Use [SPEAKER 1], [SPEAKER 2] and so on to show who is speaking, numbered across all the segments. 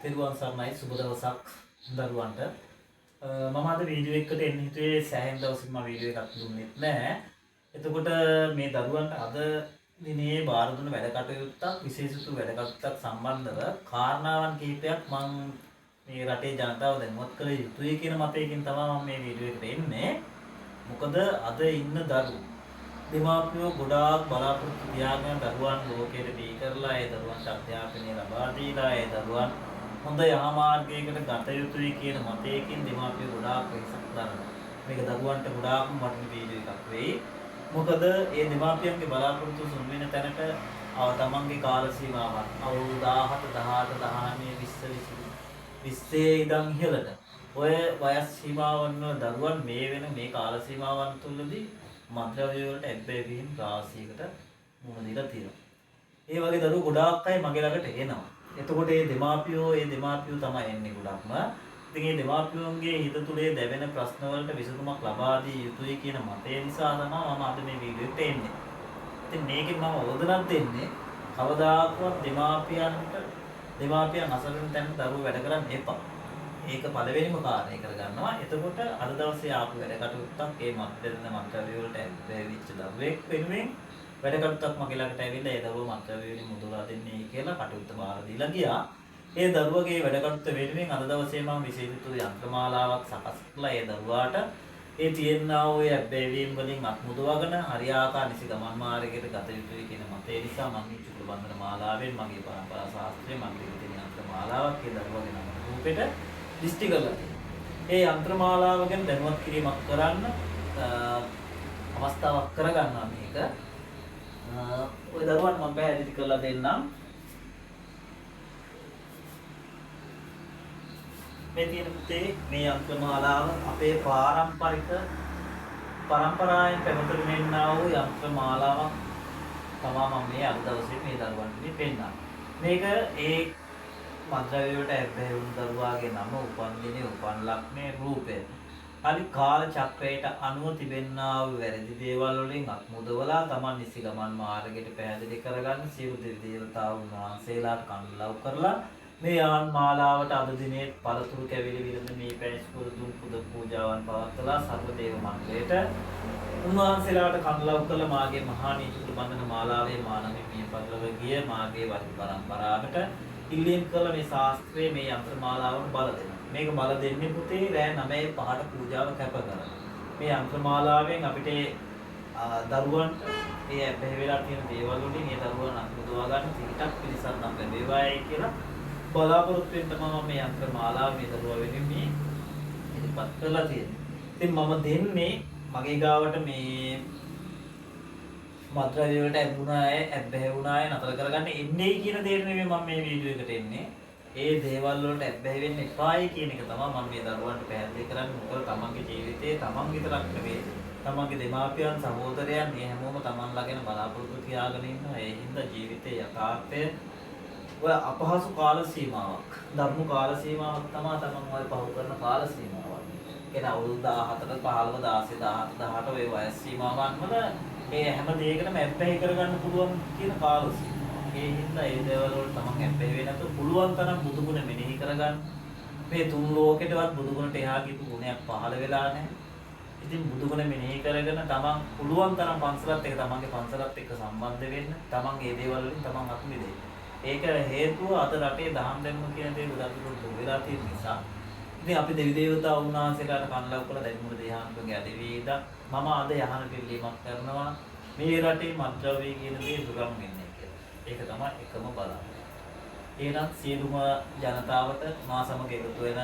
[SPEAKER 1] තෙරුවන් සරණයි සුබ දවසක් දරුවන්ට. මම අද වීඩියෝ එකකට එන්න හිතුවේ සෑහෙන දවසක් මම වීඩියෝ එකක් දුන්නෙත් නැහැ. එතකොට මේ දරුවන්ට අද දිනේ බාර දුන්න වැඩ කටයුත්තක් විශේෂිත වැඩ කටයුත්තක් සම්බන්ධව කාරණාවන් කිහිපයක් මම මේ රටේ ජනතාව දැනුවත් කළ යුතුයි කියන මතයකින් තමයි මම මේ වීඩියෝ එකට එන්නේ. මොකද අද ඉන්න දරුවෝ දෙමාපියෝ ගොඩාක් බලාපොරොත්තු තියාගෙන දරුවන් ලෝකයට බී කරලා ඒ දරුවන්ට අධ්‍යාපනය ලබා දීලා ඒ දරුවන් හොඳ යහමාර්ගයකට ගත යුතුයි කියන මතයකින් දෙමාපියෝ ගොඩාක් වෙනසක් දරනවා. මේක දරුවන්ට ගොඩාක්ම වටින වීඩියෝ එකක් වෙයි. මොකද ඒ දෙමාපියන්ගේ බලාපොරොත්තු සුන් වෙන තැනට තමන්ගේ කාල සීමාවන් අවුරුදු 17 18 19 20 ඉඳන් ඉහළට ඔය වයස් සීමාවන් වල දරුවන් මේ වෙන මේ කාල සීමාවන් තුළදී මද්‍රව්‍ය වලට ඇබ්බැහි වීම රාශියකට මුහුණ දීලා තියෙනවා. ඒ වගේ දරුවෝ ගොඩාක් අය මගේ ළඟට එනවා. එතකොට මේ දෙමාපියෝ තමයි එන්නේ ගොඩක්ම. ඉතින් මේ දෙමාපියෝන්ගේ හිත තුලේ දැවෙන ප්‍රශ්න වලට විසඳුමක් ලබා දී යුතුයි කියන මතය නිසා තමයි මම අද මේ වීඩියෝ එකට එන්නේ. ඉතින් මේකෙන් මම අවධානයක් දෙන්නේ කවදාකවත් දෙමාපියන් අසරණ තැන දරුවෝ වැඩ කරන්න එපා. ඒක පළවෙනිම කාරණේ කරගන්නවා. එතකොට අද දවසේ ආපු වැඩ කටයුත්තක් ඒ මන්ත්‍රය මන්ත්‍රය වලට ඇවිල්ච්ච දරුවෙක් වෙනුවෙන් වැඩ කටයුත්තක් මගේ ළඟට ඇවිල්ලා ඒ දරුවෝ මන්ත්‍රය වලින් මුදලා දෙන්නේ කියලා කටයුත්ත බාර දීලා ගියා. ඒ දරුවගේ වැඩ කටයුත්ත වෙනුවෙන් අද දවසේ මම විශේෂිත යන්ත්‍රමාලාවක් සකස් කළා ඒ දරුවාට. ඒ තියෙනා වූ ඇබ්බැවීම් වලින් අත්මුදවගෙන හරියාකාර නිසි ගමන් මාර්ගයකට ගත යුතුයි කියන මතය නිසා මම මේ චුකුල බන්ධන මාලාවෙන් මගේ පරම්පරා ශාස්ත්‍රයේ මගේ තියෙන යන්ත්‍රමාලාවක් ඒ දරුවගේ නම රූපෙට දිස්ටි කරලා තියෙනවා. ඒ යන්ත්‍රමාලාව ගැන දැනුවත් කිරීමක් කරන්න අවස්ථාවක් කරගන්නවා මේක. ඔය දරුවන් මම පැහැදිලි කරලා දෙන්නම්. මේ තියෙන පුතේ මේ යන්ත්‍රමාලාව අපේ පරම්පරාවෙන් පැවතුම් වෙන්නා වූ යන්ත්‍රමාලාවක් තමයි මම මේ අද දවසේ මේ දරුවන්ට පෙන්නන්නේ. මේක ඒ මද්‍රව්‍ය වලට ඇබ්බැහි වුණු දරුවාගේ නම, උපන් දිනේ, උපන් ලග්නේ, රූපය. අලි කාල චක්‍රයට අනුව තිබෙන්නා වූ වැරදි දේවල් වලින් අත්මුදවලා Taman නිසි ගමන් මාර්ගයට පැහැදිලි කරගන්න සියලු දෙවි දේවතාවුන් වහන්සේලාට කන්ලව් කරලා මේ යාන් මාලාවට අද දිනේ පළතුරු කැවිලි විලඳ මේ පැණිස්කුරු දුම් පුද පූජාවන් පවත්වලා සර්ව දේව මණ්ඩලයට උන්වහන්සේලාට කන්ලව් කළ මාගේ මහා නීති බන්ධන මාලාවේ මානමය මේ පරිලව ගිය මාගේ වරි පරම්පරාවට ඉල්ලීම් කළ මේ ශාස්ත්‍රයේ මේ යන්ත්‍රමාලාවට බල දෙනවා. මේක බල දෙන්නේ පුතේ රෑ 9:05ට පූජාව කැප කරලා. මේ යන්ත්‍රමාලාවෙන් අපිට දරුවන්ට මේ ඇබ්බැහි වෙලා තියෙන දේවල් වලින් මේ දරුවන් අත්මුදවා ගන්න පිටක් පිළිසරණක් ලැබේවායි කියලා බලාපොරොත්තු වෙන්න මම මේ යන්ත්‍රමාලාව මේ දරුවා වෙනුවෙන් මේ ඉදිරිපත් කරලා තියෙනවා. ඉතින් මම දෙන්නේ මගේ ගාවට මේ මද්‍රව්‍ය වලට ඇබ්බැහි වුණ අය නතර කරගන්න එන්නේ කියන දේට නෙමෙයි මම මේ වීඩියෝ එකට එන්නේ. ඒ දේවල් වලට ඇබ්බැහි වෙන්න එපායි කියන එක තමයි මම මේ දරුවන්ට පැහැදිලි කරන්නේ. මොකද තමන්ගේ ජීවිතේ තමන් විතරක් නෙවෙයි. තමන්ගේ දෙමාපියන්, සහෝදරයන් මේ හැමෝම තමන් ළඟන බලාපොරොත්තු තියාගෙන ඉන්නවා. ඒ හින්දා ජීවිතයේ යථාර්ථය ඔය අපහසු කාල සීමාවක්. ධර්ම කාල සීමාවක් තමයි තමන් ඔය පහු කරන කාල සීමාවක්. කියන අවුරුදු 14, 15, 16, 17, 18 ඔය වයස් සීමාවන් වල ඒ හැම දෙයකටම ඇබ්බැහි කරගන්න පුළුවන් කියන කාල සීමාව. ඒ හින්දා ඒ දේවල් වල තමන් ඇබ්බැහි වෙන්නේ නැතුව පුළුවන් තරම් බුදු ගුණ මෙනෙහි කරගන්න. මේ තුන් ලෝකෙටවත් බුදු ගුණට එහා ගිහපු ගුණයක් පහළ වෙලා නැහැ. ඉතින් බුදු ගුණ මෙනෙහි කරගෙන තමන් පුළුවන් තරම් පන්සලත් එක්ක තමන්ගේ පන්සලත් එක්ක සම්බන්ධ වෙන්න. තමන් ඒ දේවල් වලින් තමන් අත් මිදෙන්න. ඒක හේතුව අද රටේ දහම් දැනුම කියන දේ උදාහරණයක් දුරලා තියෙන නිසා. ඉතින් අපි දෙවි දේවතා වුණාන්සේලාට කන්ලව් කරලා දැනුම දෙහාන්තුන්ගේ අධිවේද මම අද යහන පිළිමක් කරනවා මේ රටේ මද්‍රව්‍ය කියන දේ දුරම් වෙන්නේ කියලා. ඒක තමයි එකම බලාපොරොත්තුව. එහෙනම් සියලුම ජනතාවට මා සමග එකතු වෙන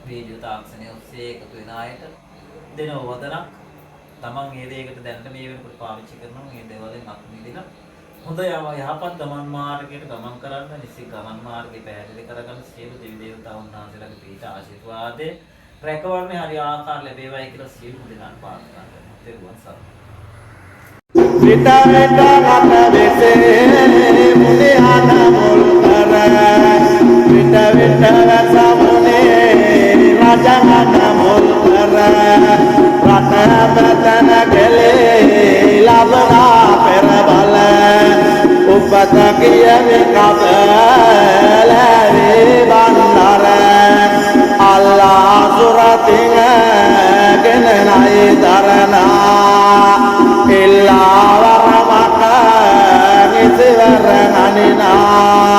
[SPEAKER 1] වීඩියෝ තාක්ෂණය ඔස්සේ එකතු වෙන අයට දෙන වදනක් තමන් මේ දෙයකට දැනට මේ වෙනකොට පාවිච්චි කරනවා මේ දේවල්ෙන් අත් මිදෙලා හොඳ යහපත් ගමන් මාර්ගයකට ගමන් කරන්න නිසි ගමන් මාර්ගේ පැහැදිලි කරගන්න සියලු දෙවි දේවතාවුන් වහන්සේලාගේ පීඨ ආශිර්වාදේ රැකවරණේ හරි ආකාර ලැබේවායි කියලා සියලු දෙනාට ප්‍රාර්ථනා කරනවා. තෙරුවන් සරණයි.
[SPEAKER 2] විත විත මත වෙසේ මුනේ ආන මුල් කර විත විත සමුනේ රජහන මුල් කර රත බතන ගලේ ලබනා පෙර බල උපත කිය විකබල වේ බන නිනා